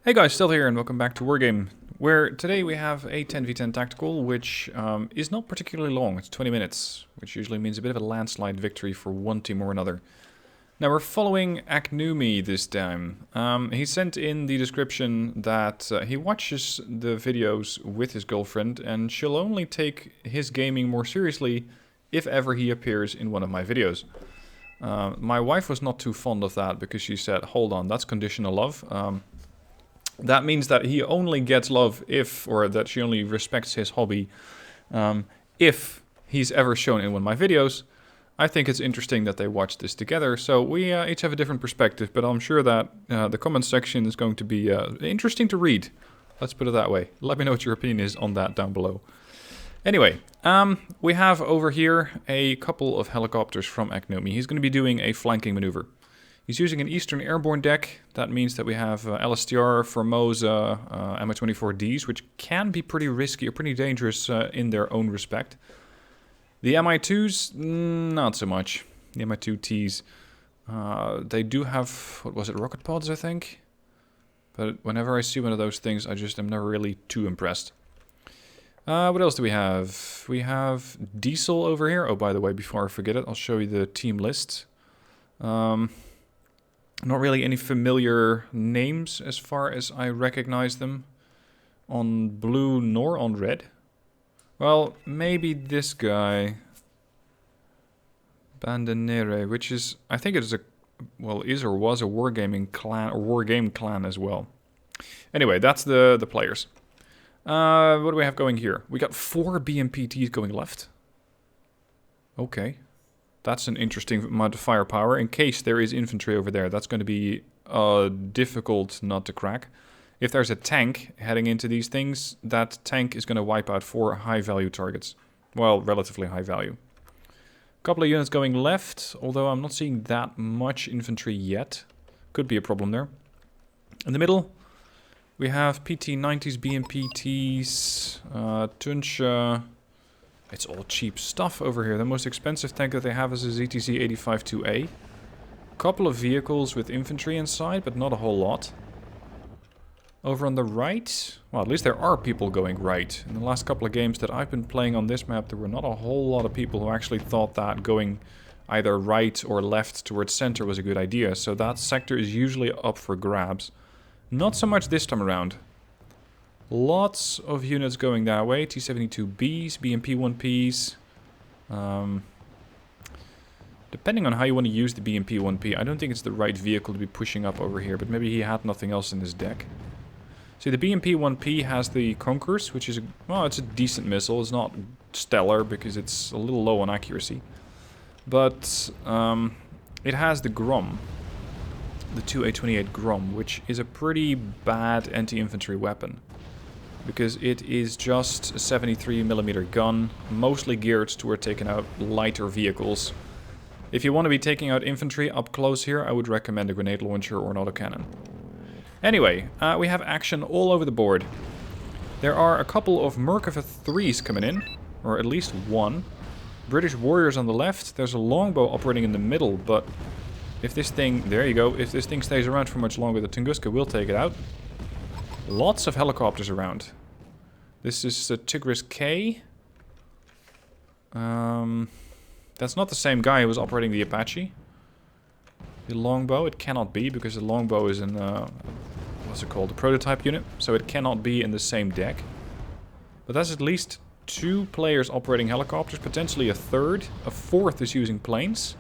Hey guys, still here and welcome back to Wargame, where today we have a 10v10 tactical, which is not particularly long. It's 20 minutes, which usually means a bit of a landslide victory for one team or another. Now we're following Aknumi this time. He sent in the description that he watches the videos with his girlfriend and she'll only take his gaming more seriously if ever he appears in one of my videos. My wife was not too fond of that because she said, hold on, that's conditional love. That means that he only gets love if, or that she only respects his hobby, if he's ever shown in one of my videos. I think it's interesting that they watch this together, so we each have a different perspective, but I'm sure that the comment section is going to be interesting to read. Let's put it that way. Let me know what your opinion is on that down below. Anyway, we have over here a couple of helicopters from Aknumi. He's going to be doing a flanking maneuver. He's using an Eastern Airborne deck. That means that we have LSTR, Formosa, Mi-24Ds, which can be pretty risky or pretty dangerous in their own respect. The Mi-2s, not so much. The Mi-2Ts, they do have, what was it, rocket pods, I think? But whenever I see one of those things, I just am never really too impressed. What else do we have? We have Diesel over here. Oh, by the way, before I forget it, I'll show you the team list. Not really any familiar names as far as I recognize them on blue nor on red. Well, maybe this guy, Bandonere, which is, I think it is a, well, is or was a wargaming clan, or wargame clan as well. Anyway, that's the players. What do we have going here? We got 4 BMPTs going left. Okay. That's an interesting amount of firepower. In case there is infantry over there, that's going to be difficult not to crack. If there's a tank heading into these things, that tank is going to wipe out 4 high-value targets. Well, relatively high value. A couple of units going left, although I'm not seeing that much infantry yet. Could be a problem there. In the middle, we have PT-90s, BMPTs, Tunche. It's all cheap stuff over here. The most expensive tank that they have is a ZTZ-85-2A. Couple of vehicles with infantry inside, but not a whole lot. Over on the right, well, at least there are people going right. In the last couple of games that I've been playing on this map, there were not a whole lot of people who actually thought that going either right or left towards center was a good idea. So that sector is usually up for grabs. Not so much this time around. Lots of units going that way. T-72Bs, BMP-1Ps. Depending on how you want to use the BMP-1P, I don't think it's the right vehicle to be pushing up over here, but maybe he had nothing else in his deck. See, the BMP-1P has the Conquerors, which is, well, it's a decent missile. It's not stellar because it's a little low on accuracy. But it has the Grom, the 2A28 Grom, which is a pretty bad anti-infantry weapon. Because it is just a 73mm gun, mostly geared toward taking out lighter vehicles. If you want to be taking out infantry up close here, I would recommend a grenade launcher or an autocannon. Anyway, we have action all over the board. There are a couple of Merkava 3s coming in, or at least one. British warriors on the left. There's a longbow operating in the middle, but if this thing, there you go, if this thing stays around for much longer, the Tunguska will take it out. Lots of helicopters around. This is a Tigris K. That's not the same guy who was operating the Apache. The longbow, it cannot be, because the longbow is in, what's it called, the prototype unit. So it cannot be in the same deck. But that's at least 2 players operating helicopters, potentially a third. A fourth is using planes.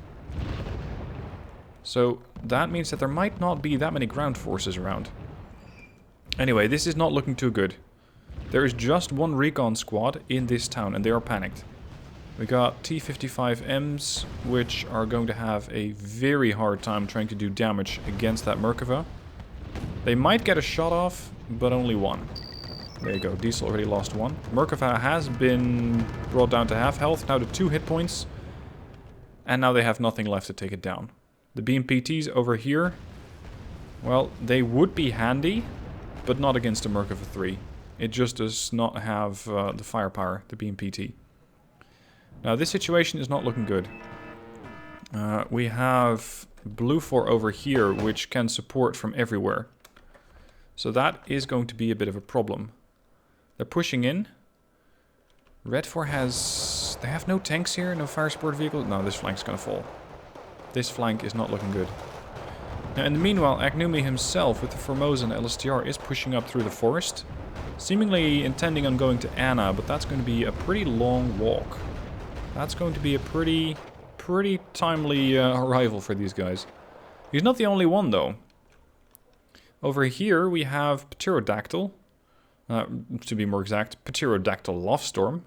So that means that there might not be that many ground forces around. Anyway, this is not looking too good. There is just 1 recon squad in this town, and they are panicked. We got T-55Ms, which are going to have a very hard time trying to do damage against that Merkava. They might get a shot off, but only 1. There you go, Diesel already lost 1. Merkava has been brought down to half health, now to 2 hit points. And now they have nothing left to take it down. The BMPTs over here, well, they would be handy, but not against a Merkava 3. It just does not have the firepower, the BMPT. Now this situation is not looking good. We have Blue 4 over here, which can support from everywhere. So that is going to be a bit of a problem. They're pushing in. Red 4 has... They have no tanks here, no fire support vehicles. No, this flank's gonna fall. This flank is not looking good. Now, in the meanwhile, Agnumi himself with the Formosa and LSTR is pushing up through the forest. Seemingly intending on going to Anna, but that's going to be a pretty long walk. That's going to be a pretty timely arrival for these guys. He's not the only one, though. Over here, we have Pterodactyl. To be more exact, Pterodactyl Loftstorm.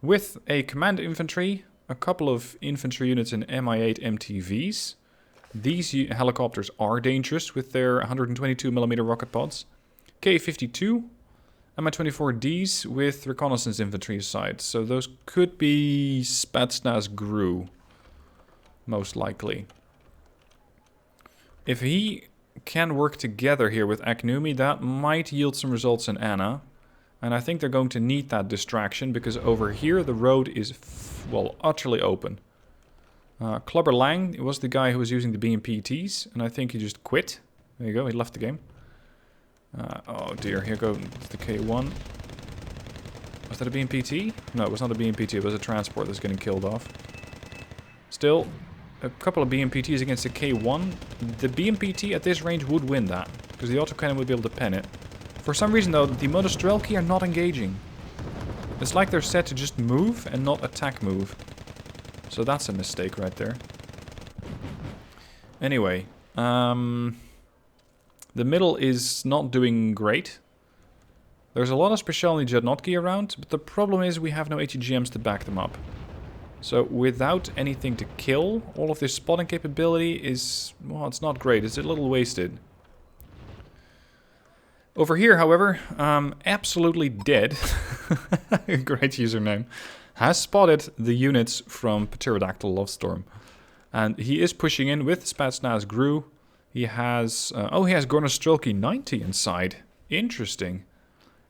With a command infantry, a couple of infantry units in Mi-8 MTVs. These helicopters are dangerous with their 122mm rocket pods. K-52, Mi-24Ds with reconnaissance infantry aside. So those could be Spetsnaz GRU, most likely. If he can work together here with Agnumi, that might yield some results in Anna. And I think they're going to need that distraction, because over here the road is, well, utterly open. Clubber Lang was the guy who was using the BMPTs, and I think he just quit. There you go, he left the game. Oh dear, here goes the K1. Was that a BMPT? No, it was not a BMPT, it was a transport that's getting killed off. Still, a couple of BMPTs against the K1. The BMPT at this range would win that, because the autocannon would be able to pen it. For some reason though, the Modostrelki are not engaging. It's like they're set to just move and not attack move. So that's a mistake right there. Anyway, the middle is not doing great. There's a lot of Specialny Jadnotki around, but the problem is we have no ATGMs to back them up. So without anything to kill, all of this spotting capability is, well, it's not great. It's a little wasted. Over here, however, absolutely dead, great username, has spotted the units from Pterodactyl Lovestorm. And he is pushing in with Spetsnaz GRU. He has, he has Gornostrelki 90 inside. Interesting.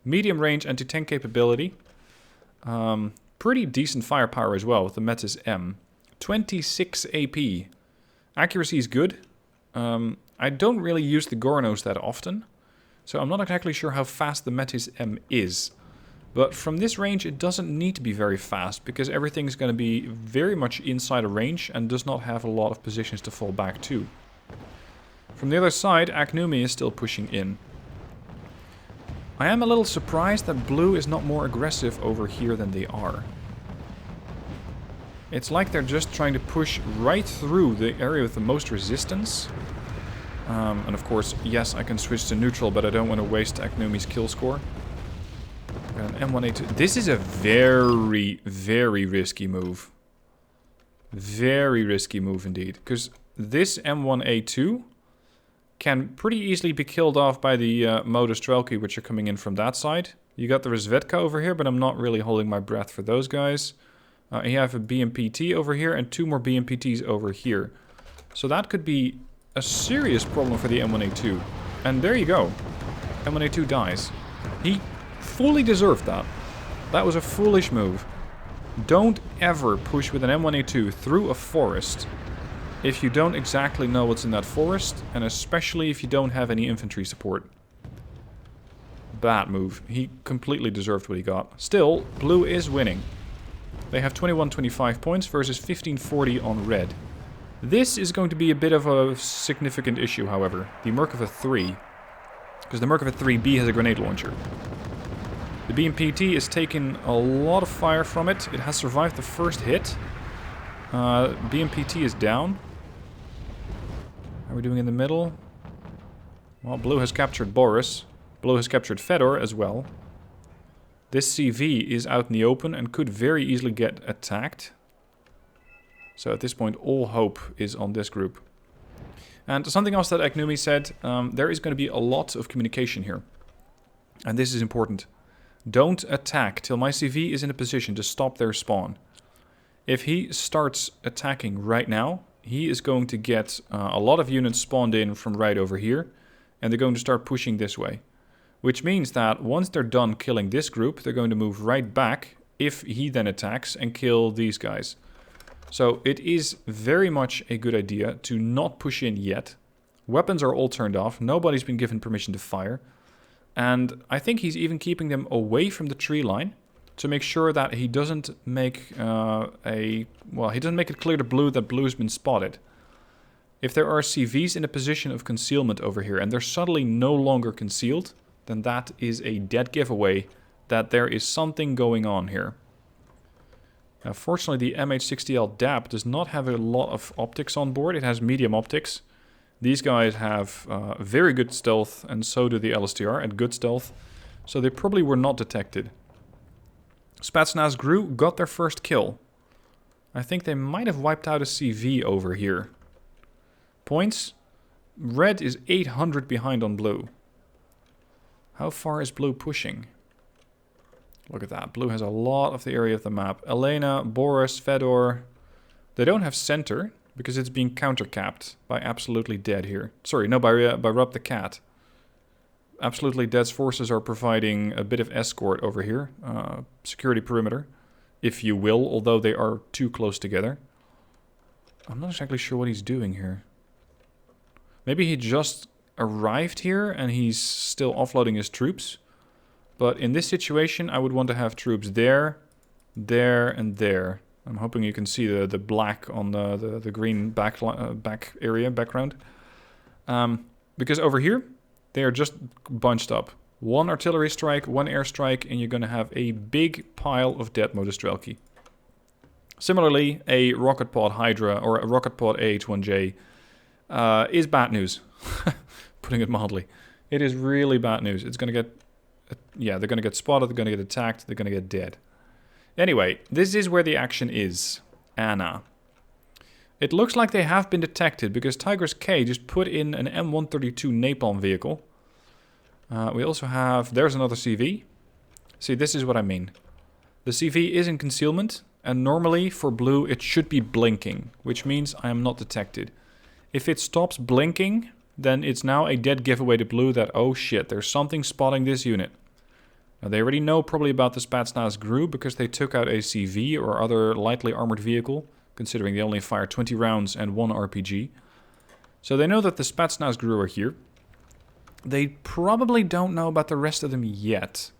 Medium range anti-tank capability. Pretty decent firepower as well with the Metzger M. 26 AP. Accuracy is good. I don't really use the Gornos that often, so I'm not exactly sure how fast the Metzger M is. But from this range it doesn't need to be very fast, because everything's going to be very much inside a range and does not have a lot of positions to fall back to. From the other side, Agnumi is still pushing in. I am a little surprised that blue is not more aggressive over here than they are. It's like they're just trying to push right through the area with the most resistance. And of course, yes, I can switch to neutral, but I don't want to waste Agnumi's kill score. Got an M1A2. This is a very, very risky move. Very risky move indeed. Because this M1A2 can pretty easily be killed off by the Modostrelki, which are coming in from that side. You got the Rezvedka over here, but I'm not really holding my breath for those guys. You have a BMPT over here and 2 more BMPTs over here. So that could be a serious problem for the M1A2. And there you go. M1A2 dies. He fully deserved that. That was a foolish move. Don't ever push with an M1A2 through a forest if you don't exactly know what's in that forest, and especially if you don't have any infantry support. Bad move. He completely deserved what he got. Still, blue is winning. They have 21-25 points versus 15-40 on red. This is going to be a bit of a significant issue, however. The Merkava 3. Because the Merkava 3B has a grenade launcher. The BMPT is taking a lot of fire from it. It has survived the first hit. BMPT is down. How are we doing in the middle? Well, blue has captured Boris. Blue has captured Fedor as well. This CV is out in the open and could very easily get attacked. So at this point, all hope is on this group. And something else that Agnumi said, there is going to be a lot of communication here. And this is important. Don't attack till my CV is in a position to stop their spawn. If he starts attacking right now, he is going to get a lot of units spawned in from right over here. And they're going to start pushing this way. Which means that once they're done killing this group, they're going to move right back if he then attacks and kill these guys. So it is very much a good idea to not push in yet. Weapons are all turned off. Nobody's been given permission to fire. And I think he's even keeping them away from the tree line to make sure that he doesn't make he doesn't make it clear to Blue that Blue's been spotted. If there are CVs in a position of concealment over here and they're suddenly no longer concealed, then that is a dead giveaway that there is something going on here. Now, fortunately, the MH60L DAP does not have a lot of optics on board. It has medium optics. These guys have very good stealth, and so do the LSTR at good stealth. So they probably were not detected. Spetsnaz GRU got their first kill. I think they might have wiped out a CV over here. Points. Red is 800 behind on Blue. How far is Blue pushing? Look at that. Blue has a lot of the area of the map. Elena, Boris, Fedor. They don't have center because it's being counter-capped by Absolutely Dead here. Sorry, no, by Rob the Cat. Absolutely Dead's forces are providing a bit of escort over here. Security perimeter, if you will, although they are too close together. I'm not exactly sure what he's doing here. Maybe he just arrived here and he's still offloading his troops. But in this situation, I would want to have troops there, there, and there. I'm hoping you can see the black on the green back area, background. Because over here, they are just bunched up. One artillery strike, one airstrike, and you're going to have a big pile of dead Modestrelki. Similarly, a rocket pod Hydra or a rocket pod AH-1J is bad news. Putting it mildly. It is really bad news. It's going to get... yeah, they're going to get spotted, they're going to get attacked, they're going to get dead. Anyway, this is where the action is. Anna. It looks like they have been detected because Tigers K just put in an M132 napalm vehicle. We also have... there's another CV. See, this is what I mean. The CV is in concealment, and normally for Blue it should be blinking, which means I am not detected. If it stops blinking, then it's now a dead giveaway to Blue that, oh shit, there's something spotting this unit. Now, they already know probably about the Spetsnaz GRU because they took out a CV or other lightly armored vehicle, considering they only fire 20 rounds and 1 RPG. So they know that the Spetsnaz GRU are here. They probably don't know about the rest of them yet.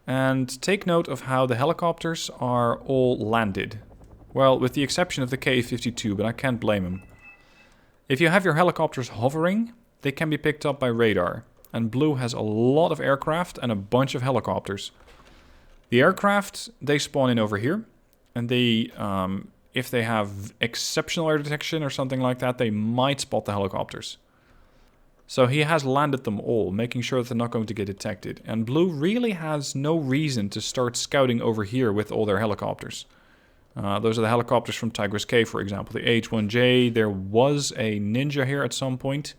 And take note of how the helicopters are all landed. Well, with the exception of the K-52, but I can't blame them. If you have your helicopters hovering, they can be picked up by radar. And Blue has a lot of aircraft and a bunch of helicopters. The aircraft, they spawn in over here. And they, if they have exceptional air detection or something like that, they might spot the helicopters. So he has landed them all, making sure that they're not going to get detected. And Blue really has no reason to start scouting over here with all their helicopters. Those are the helicopters from Tigris K, for example. The H-1J, there was a Ninja here at some point.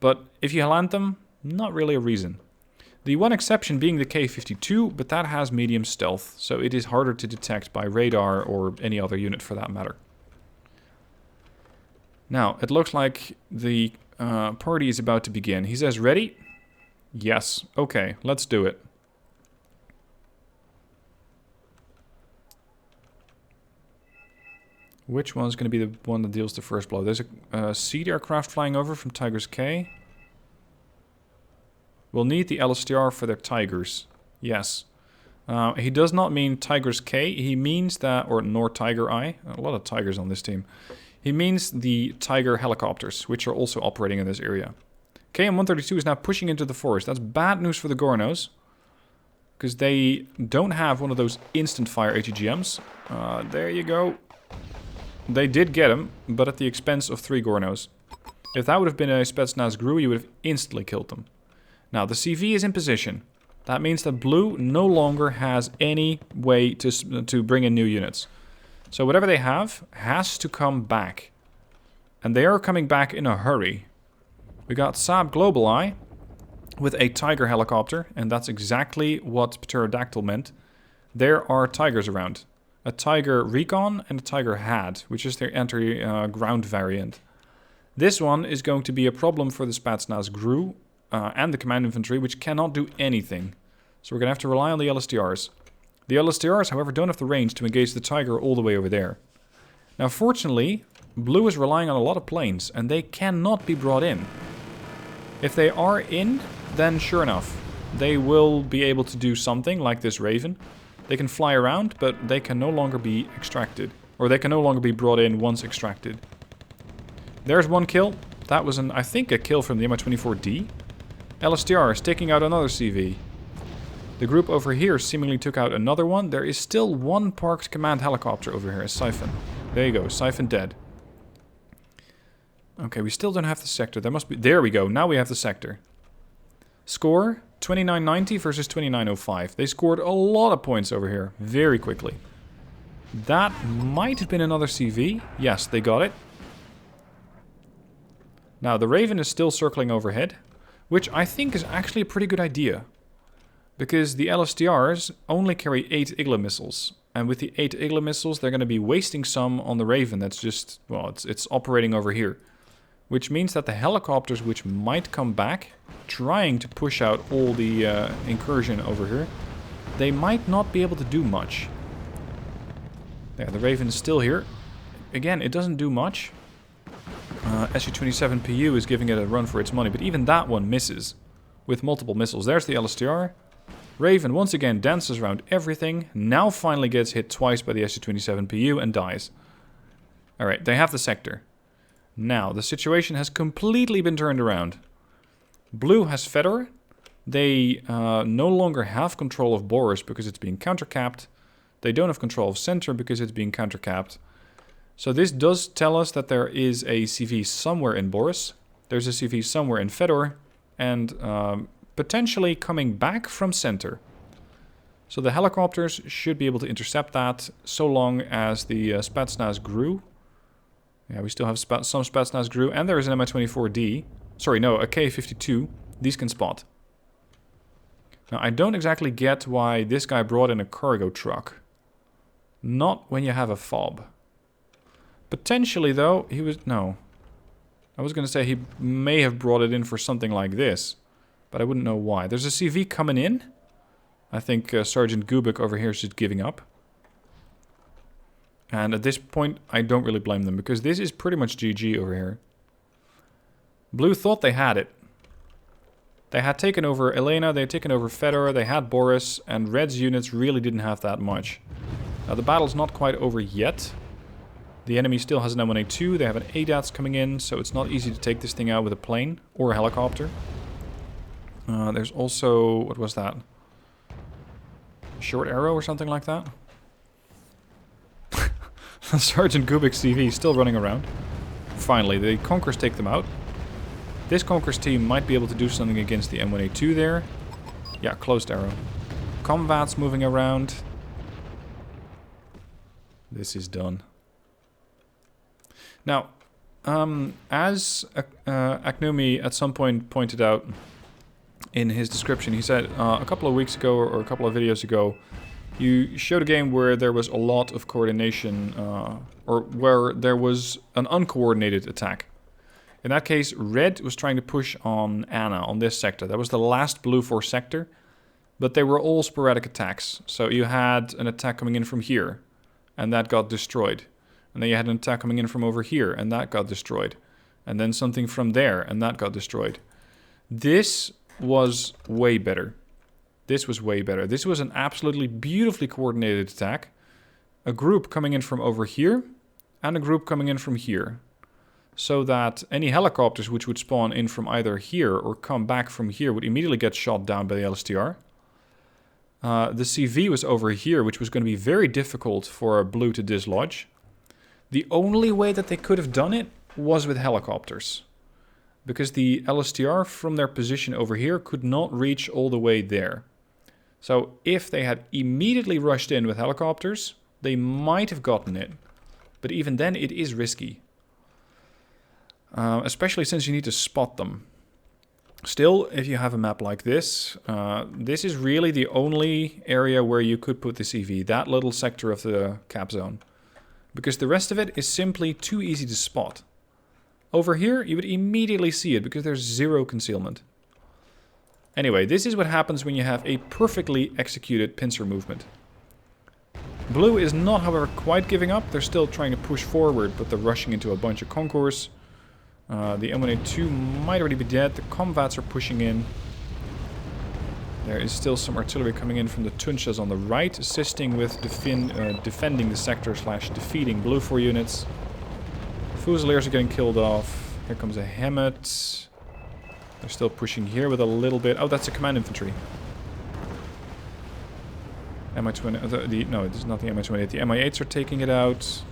But if you land them, not really a reason. The one exception being the K-52, but that has medium stealth, so it is harder to detect by radar or any other unit for that matter. Now, it looks like the party is about to begin. He says, ready? Yes. Okay, let's do it. Which one's going to be the one that deals the first blow? There's a seed aircraft flying over from Tigers K. We'll need the LSTR for their Tigers. Yes. He does not mean Tigers K. He means that, or nor Tiger Eye. A lot of Tigers on this team. He means the Tiger helicopters, which are also operating in this area. KM-132 is now pushing into the forest. That's bad news for the Gornos, because they don't have one of those instant fire ATGMs. There you go. They did get him, but at the expense of 3 Gornos. If that would have been a Spetsnaz GRU, you would have instantly killed them. Now, the CV is in position. That means that Blue no longer has any way to bring in new units. So whatever they have has to come back. And they are coming back in a hurry. We got Saab Global Eye with a Tiger helicopter, and that's exactly what Pterodactyl meant. There are Tigers around. A Tiger Recon and a Tiger HAD, which is their anti-ground variant. This one is going to be a problem for the Spetsnaz GRU and the command infantry, which cannot do anything. So we're going to have to rely on the LSTRs. The LSTRs, however, don't have the range to engage the Tiger all the way over there. Now, fortunately, Blue is relying on a lot of planes, and they cannot be brought in. If they are in, then sure enough, they will be able to do something like this Raven. They can fly around, but they can no longer be extracted. Or they can no longer be brought in once extracted. There's one kill. That was, I think, a kill from the Mi-24D. LSTR is taking out another CV. The group over here seemingly took out another one. There is still one parked command helicopter over here, a Siphon. There you go, Siphon dead. Okay, we still don't have the sector. There must be... There we go, now we have the sector. Score, 2990 versus 2905. They scored a lot of points over here, very quickly. That might have been another CV. Yes, they got it. Now, the Raven is still circling overhead, which I think is actually a pretty good idea. Because the LSTRs only carry 8 Igla missiles. And with the 8 Igla missiles, they're going to be wasting some on the Raven that's just, well, it's operating over here. Which means that the helicopters which might come back, trying to push out all the incursion over here, they might not be able to do much. Yeah, the Raven is still here. Again, it doesn't do much. Su-27PU is giving it a run for its money, but even that one misses with multiple missiles. There's the LSTR. Raven once again dances around everything, now finally gets hit twice by the Su-27PU and dies. Alright, they have the sector. Now, the situation has completely been turned around. Blue has Fedor. They no longer have control of Boris because it's being countercapped. They don't have control of Center because it's being countercapped. So this does tell us that there is a CV somewhere in Boris. There's a CV somewhere in Fedor. And potentially coming back from Center. So the helicopters should be able to intercept that so long as the Spetsnaz grew. Yeah, we still have some Spetsnaz grew. And there is an Mi-24D. Sorry, no, a K-52. These can spot. Now, I don't exactly get why this guy brought in a cargo truck. Not when you have a FOB. Potentially, though, he was... No. I was going to say he may have brought it in for something like this. But I wouldn't know why. There's a CV coming in. I think Sergeant Gubik over here is just giving up. And at this point, I don't really blame them. Because this is pretty much GG over here. Blue thought they had it. They had taken over Elena, they had taken over Fedor, they had Boris. And Red's units really didn't have that much. Now, the battle's not quite over yet. The enemy still has an M1A2, they have an ADATS coming in, so it's not easy to take this thing out with a plane or a helicopter. There's also, what was that? Short arrow or something like that? Sergeant Gubik's CV is still running around. Finally, the Conkers take them out. This Conkers team might be able to do something against the M1A2 there. Yeah, closed arrow. Combat's moving around. This is done. Now, as Aknumi at some point pointed out in his description, he said a couple of weeks ago or a couple of videos ago, you showed a game where there was a lot of coordination, or where there was an uncoordinated attack. In that case, Red was trying to push on Anna, on this sector. That was the last Blue Force sector, but they were all sporadic attacks. So you had an attack coming in from here, and that got destroyed. And then you had an attack coming in from over here, and that got destroyed. And then something from there, and that got destroyed. This was way better. This was way better. This was an absolutely beautifully coordinated attack. A group coming in from over here, and a group coming in from here. So that any helicopters which would spawn in from either here or come back from here would immediately get shot down by the LSTR. The CV was over here, which was going to be very difficult for Blue to dislodge. The only way that they could have done it was with helicopters. Because the LSTR from their position over here could not reach all the way there. So if they had immediately rushed in with helicopters, they might have gotten it. But even then, it is risky. Especially since you need to spot them. Still, if you have a map like this, this is really the only area where you could put the CV. That little sector of the cap zone. Because the rest of it is simply too easy to spot. Over here, you would immediately see it because there's zero concealment. Anyway, this is what happens when you have a perfectly executed pincer movement. Blue is not, however, quite giving up. They're still trying to push forward, but they're rushing into a bunch of concourse. The M1A2 might already be dead. The combats are pushing in. There is still some artillery coming in from the Tunchas on the right, assisting with defending the sector / defeating Blue 4 units. Fusiliers are getting killed off. Here comes a Hammett. They're still pushing here with a little bit. Oh, that's a command infantry. MI-20... no, this is not the MI-28. The MI-8s are taking it out.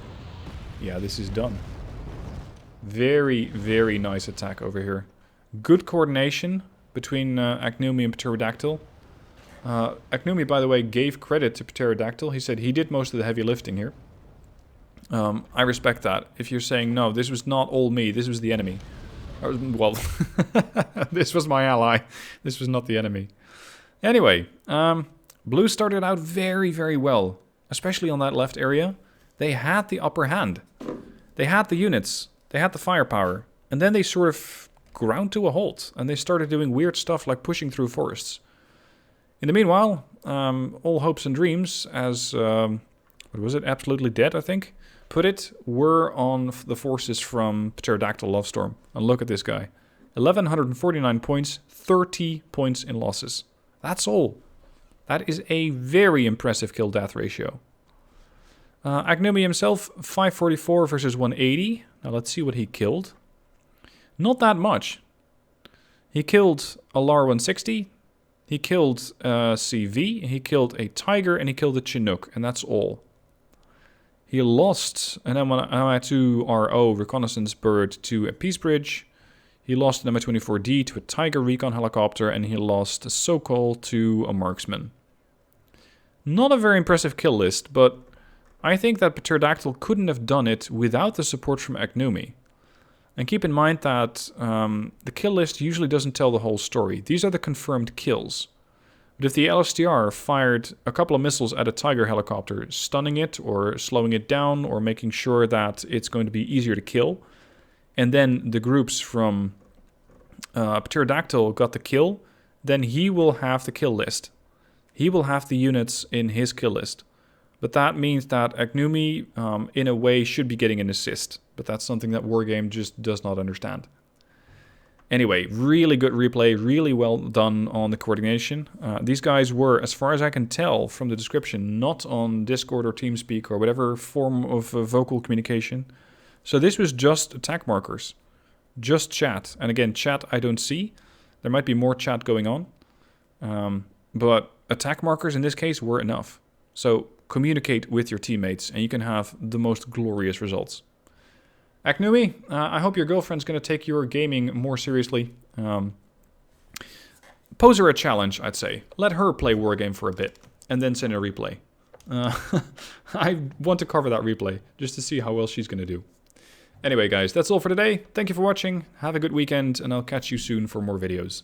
Yeah, this is done. Very, very nice attack over here. Good coordination between Acnumi and Pterodactyl. Acnumi, by the way, gave credit to Pterodactyl. He said he did most of the heavy lifting here. I respect that. If you're saying, no, this was not all me, this was the enemy. Well, this was my ally. This was not the enemy. Anyway, Blue started out very, very well. Especially on that left area. They had the upper hand. They had the units. They had the firepower. And then they sort of ground to a halt. And they started doing weird stuff like pushing through forests. In the meanwhile, all hopes and dreams, as, what was it, Absolutely Dead, I think, put it, were on the forces from Pterodactyl Lovestorm. And look at this guy. 1,149 points, 30 points in losses. That's all. That is a very impressive kill-death ratio. Acnumi himself, 544 versus 180. Now let's see what he killed. Not that much. He killed a LAR 160. He killed CV. He killed a Tiger. And he killed a Chinook. And that's all. He lost an MI2RO reconnaissance bird to a Peace Bridge. He lost an MI24D to a Tiger recon helicopter. And he lost a Sokol to a marksman. Not a very impressive kill list, but I think that Pterodactyl couldn't have done it without the support from Acnumi. And keep in mind that the kill list usually doesn't tell the whole story. These are the confirmed kills. But if the LSTR fired a couple of missiles at a Tiger helicopter, stunning it or slowing it down or making sure that it's going to be easier to kill, and then the groups from Pterodactyl got the kill, then he will have the kill list. He will have the units in his kill list. But that means that Acnumi, in a way, should be getting an assist. But that's something that Wargame just does not understand. Anyway, really good replay, really well done on the coordination. These guys were, as far as I can tell from the description, not on Discord or TeamSpeak or whatever form of vocal communication. So this was just attack markers. Just chat. And again, chat I don't see. There might be more chat going on. But attack markers in this case were enough. So communicate with your teammates and you can have the most glorious results. Acnumi, I hope your girlfriend's going to take your gaming more seriously. Pose her a challenge, I'd say. Let her play Wargame for a bit and then send a replay. I want to cover that replay just to see how well she's going to do. Anyway, guys, that's all for today. Thank you for watching. Have a good weekend and I'll catch you soon for more videos.